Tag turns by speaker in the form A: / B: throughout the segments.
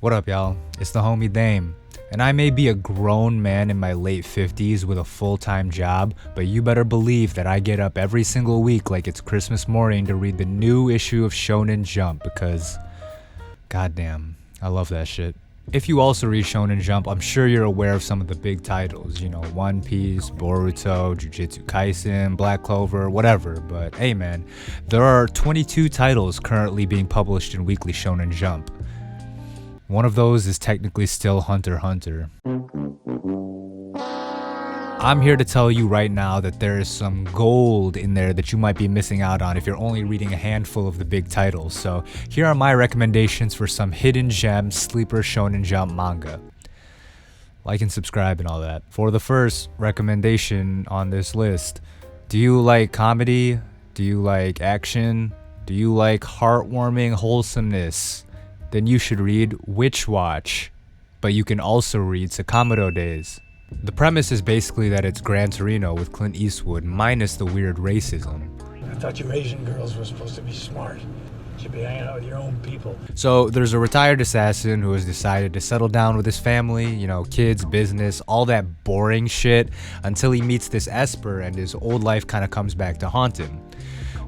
A: What up, y'all? It's the homie Dame. And I may be a grown man in my late 50s with a full-time job, but you better believe that I get up every single week like it's Christmas morning to read the new issue of Shonen Jump because, goddamn, I love that shit. If you also read Shonen Jump, I'm sure you're aware of some of the big titles, you know, One Piece, Boruto, Jujutsu Kaisen, Black Clover, whatever, but hey man, there are 22 titles currently being published in weekly Shonen Jump. One of those is technically still Hunter x Hunter. I'm here to tell you right now that there is some gold in there that you might be missing out on if you're only reading a handful of the big titles. So here are my recommendations for some hidden gem sleeper Shonen Jump manga. Like and subscribe and all that. For the first recommendation on this list, do you like comedy? Do you like action? Do you like heartwarming wholesomeness? Then you should read Witch Watch, but you can also read Sakamoto Days. The premise is basically that it's Gran Torino with Clint Eastwood minus the weird racism.
B: I thought you Asian girls were supposed to be smart. You should be hanging out with your own people.
A: So there's a retired assassin who has decided to settle down with his family, you know, kids, business, all that boring shit, until he meets this Esper and his old life kind of comes back to haunt him.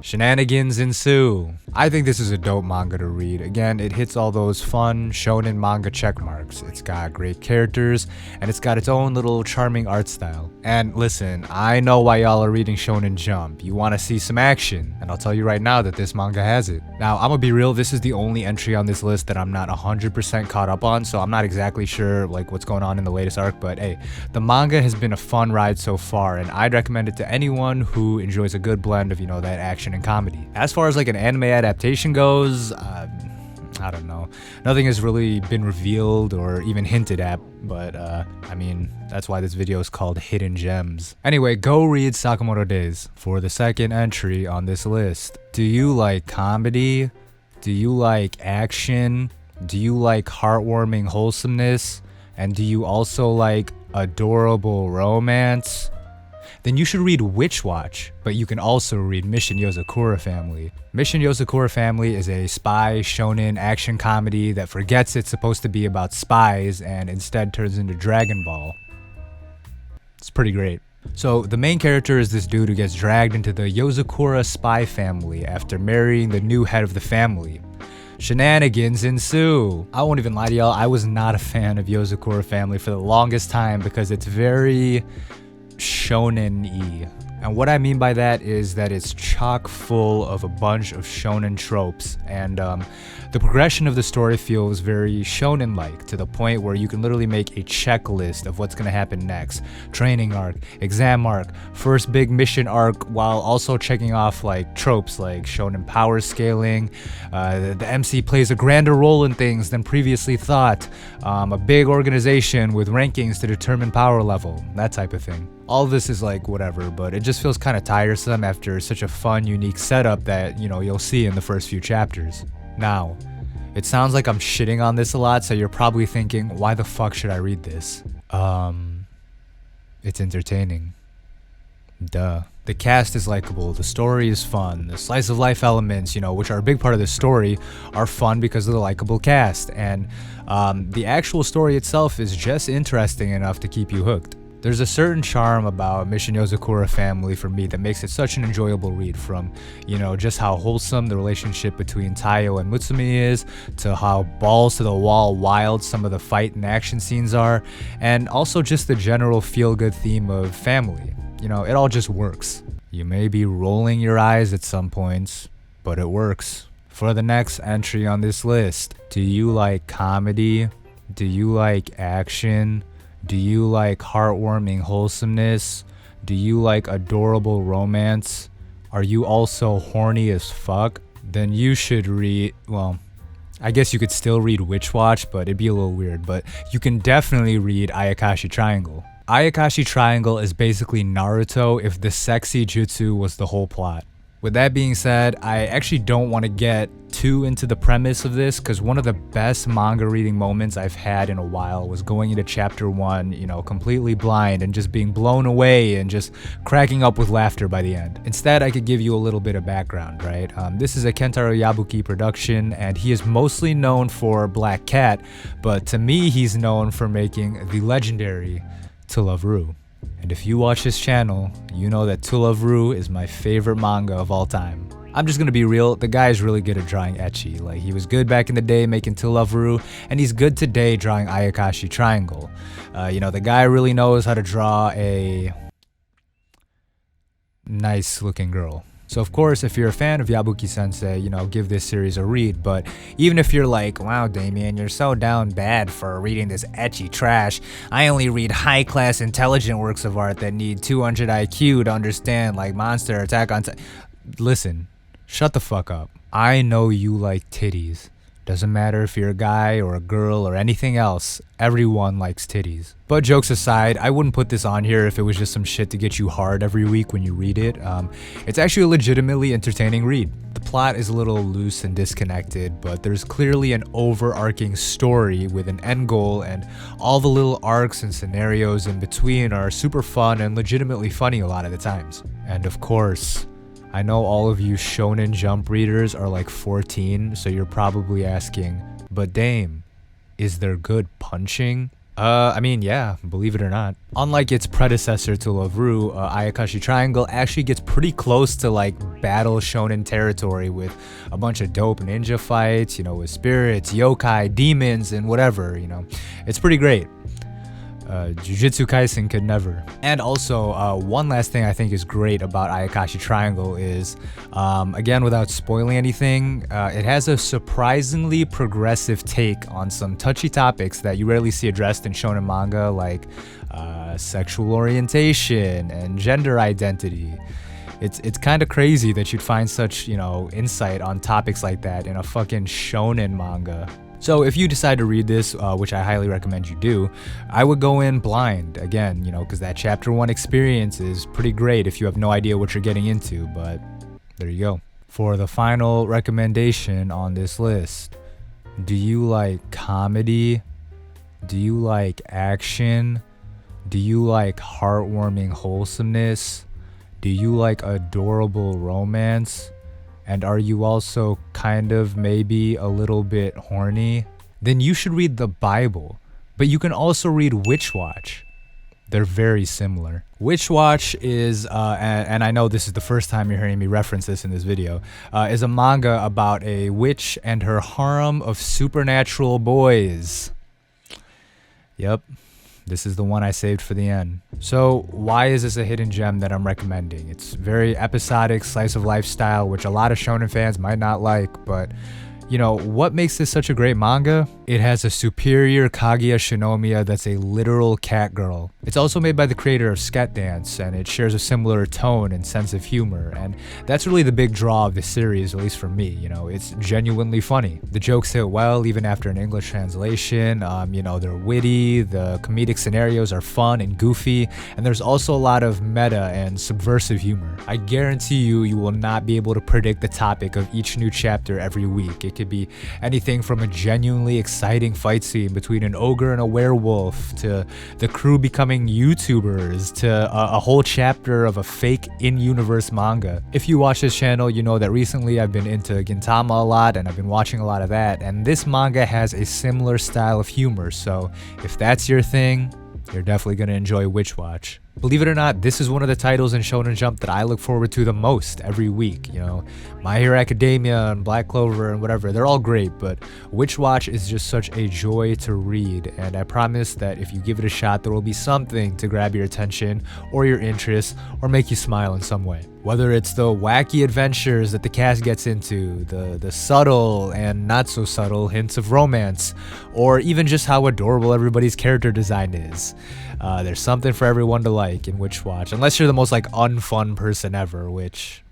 A: Shenanigans ensue. I think this is a dope manga to read. Again, it hits all those fun shonen manga checkmarks. It's got great characters, and it's got its own little charming art style. And listen, I know why y'all are reading Shonen Jump. You want to see some action, and I'll tell you right now that this manga has it. Now, I'm gonna be real, this is the only entry on this list that I'm not 100% caught up on, so I'm not exactly sure like what's going on in the latest arc, but hey, the manga has been a fun ride so far, and I'd recommend it to anyone who enjoys a good blend of, you know, that action and comedy. As far as like an anime adaptation goes, I don't know. Nothing has really been revealed or even hinted at, but I mean, that's why this video is called Hidden Gems. Anyway, go read Sakamoto Days for the second entry on this list. Do you like comedy? Do you like action? Do you like heartwarming wholesomeness? And do you also like adorable romance? Then you should read Witch Watch, but you can also read Mission Yozakura Family. Mission Yozakura Family is a spy shonen action comedy that forgets it's supposed to be about spies and instead turns into Dragon Ball. It's pretty great. So the main character is this dude who gets dragged into the Yozakura spy family after marrying the new head of the family. Shenanigans ensue. I won't even lie to y'all, I was not a fan of Yozakura Family for the longest time because it's very shonen-y. And what I mean by that is that it's chock full of a bunch of shonen tropes, and the progression of the story feels very shonen-like, to the point where you can literally make a checklist of what's going to happen next. Training arc, exam arc, first big mission arc, while also checking off like tropes like shonen power scaling, the MC plays a grander role in things than previously thought, a big organization with rankings to determine power level, that type of thing. All of this is like whatever, but it just feels kind of tiresome after such a fun, unique setup that, you know, you'll see in the first few chapters. Now, it sounds like I'm shitting on this a lot, so you're probably thinking, why the fuck should I read this? It's entertaining. Duh. The cast is likable, the story is fun, the slice of life elements, you know, which are a big part of the story, are fun because of the likable cast, and the actual story itself is just interesting enough to keep you hooked. There's a certain charm about Mission Yozakura Family for me that makes it such an enjoyable read, from, you know, just how wholesome the relationship between Taiyo and Mutsumi is, to how balls to the wall wild some of the fight and action scenes are, and also just the general feel-good theme of family. You know, it all just works. You may be rolling your eyes at some points, but it works. For the next entry on this list, do you like comedy? Do you like action? Do you like heartwarming wholesomeness? Do you like adorable romance? Are you also horny as fuck? Then you should read, well, I guess you could still read Witch Watch, but it'd be a little weird, but you can definitely read Ayakashi Triangle. Ayakashi Triangle is basically Naruto if the sexy jutsu was the whole plot. With that being said, I actually don't want to get too into the premise of this, because one of the best manga reading moments I've had in a while was going into chapter 1, you know, completely blind and just being blown away and just cracking up with laughter by the end. Instead, I could give you a little bit of background, right? This is a Kentaro Yabuki production, and he is mostly known for Black Cat, but to me, he's known for making the legendary To Love Ru. And if you watch his channel, you know that To Love Ru is my favorite manga of all time. I'm just gonna be real, the guy is really good at drawing ecchi. Like, he was good back in the day making To Love Ru, and he's good today drawing Ayakashi Triangle. You know, the guy really knows how to draw a nice looking girl. So of course, if you're a fan of Yabuki Sensei, you know, give this series a read. But even if you're like, wow, Damian, you're so down bad for reading this ecchi trash. I only read high-class intelligent works of art that need 200 IQ to understand, like Monster, Attack on Titan. Listen, shut the fuck up. I know you like titties. Doesn't matter if you're a guy or a girl or anything else, everyone likes titties. But jokes aside, I wouldn't put this on here if it was just some shit to get you hard every week when you read it. It's actually a legitimately entertaining read. The plot is a little loose and disconnected, but there's clearly an overarching story with an end goal, and all the little arcs and scenarios in between are super fun and legitimately funny a lot of the times. And of course, I know all of you Shonen Jump readers are like 14, so you're probably asking, but Dame, is there good punching? I mean, yeah, believe it or not. Unlike its predecessor To Love Ru, Ayakashi Triangle actually gets pretty close to like battle shonen territory with a bunch of dope ninja fights, you know, with spirits, yokai, demons, and whatever, you know. It's pretty great. Jujutsu Kaisen could never. And also, one last thing I think is great about Ayakashi Triangle is, again, without spoiling anything, it has a surprisingly progressive take on some touchy topics that you rarely see addressed in shonen manga, like sexual orientation and gender identity. It's kind of crazy that you'd find such, you know, insight on topics like that in a fucking shonen manga. So if you decide to read this, which I highly recommend you do, I would go in blind, again, you know, because that chapter 1 experience is pretty great if you have no idea what you're getting into, but there you go. For the final recommendation on this list, do you like comedy? Do you like action? Do you like heartwarming wholesomeness? Do you like adorable romance? And are you also kind of maybe a little bit horny? Then you should read the Bible. But you can also read Witch Watch. They're very similar. Witch Watch is, and I know this is the first time you're hearing me reference this in this video, is a manga about a witch and her harem of supernatural boys. Yep. This is the one I saved for the end. So why is this a hidden gem that I'm recommending? It's very episodic, slice of life style, which a lot of shonen fans might not like, but you know, what makes this such a great manga? It has a superior Kaguya Shinomiya that's a literal cat girl. It's also made by the creator of Sket Dance, and it shares a similar tone and sense of humor, and that's really the big draw of the series, at least for me. You know, it's genuinely funny. The jokes hit well even after an English translation. You know, they're witty, the comedic scenarios are fun and goofy, and there's also a lot of meta and subversive humor. I guarantee you will not be able to predict the topic of each new chapter every week. It could be anything from a genuinely exciting fight scene between an ogre and a werewolf, to the crew becoming YouTubers, to a whole chapter of a fake in-universe manga. If you watch this channel, you know that recently I've been into Gintama a lot, and I've been watching a lot of that, and this manga has a similar style of humor, so if that's your thing, you're definitely going to enjoy Witch Watch. Believe it or not, this is one of the titles in Shonen Jump that I look forward to the most every week. You know, My Hero Academia and Black Clover and whatever, they're all great, but Witch Watch is just such a joy to read, and I promise that if you give it a shot, there will be something to grab your attention or your interest or make you smile in some way. Whether it's the wacky adventures that the cast gets into, the subtle and not so subtle hints of romance, or even just how adorable everybody's character design is. There's something for everyone to like in Witch Watch, unless you're the most like unfun person ever, which,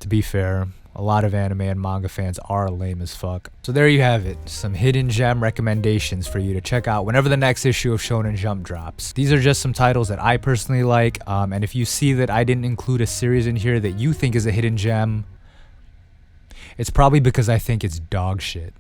A: to be fair, A lot of anime and manga fans are lame as fuck. So there you have it, some hidden gem recommendations for you to check out whenever the next issue of Shonen Jump drops. These are just some titles that I personally like, and if you see that I didn't include a series in here that you think is a hidden gem, it's probably because I think it's dog shit.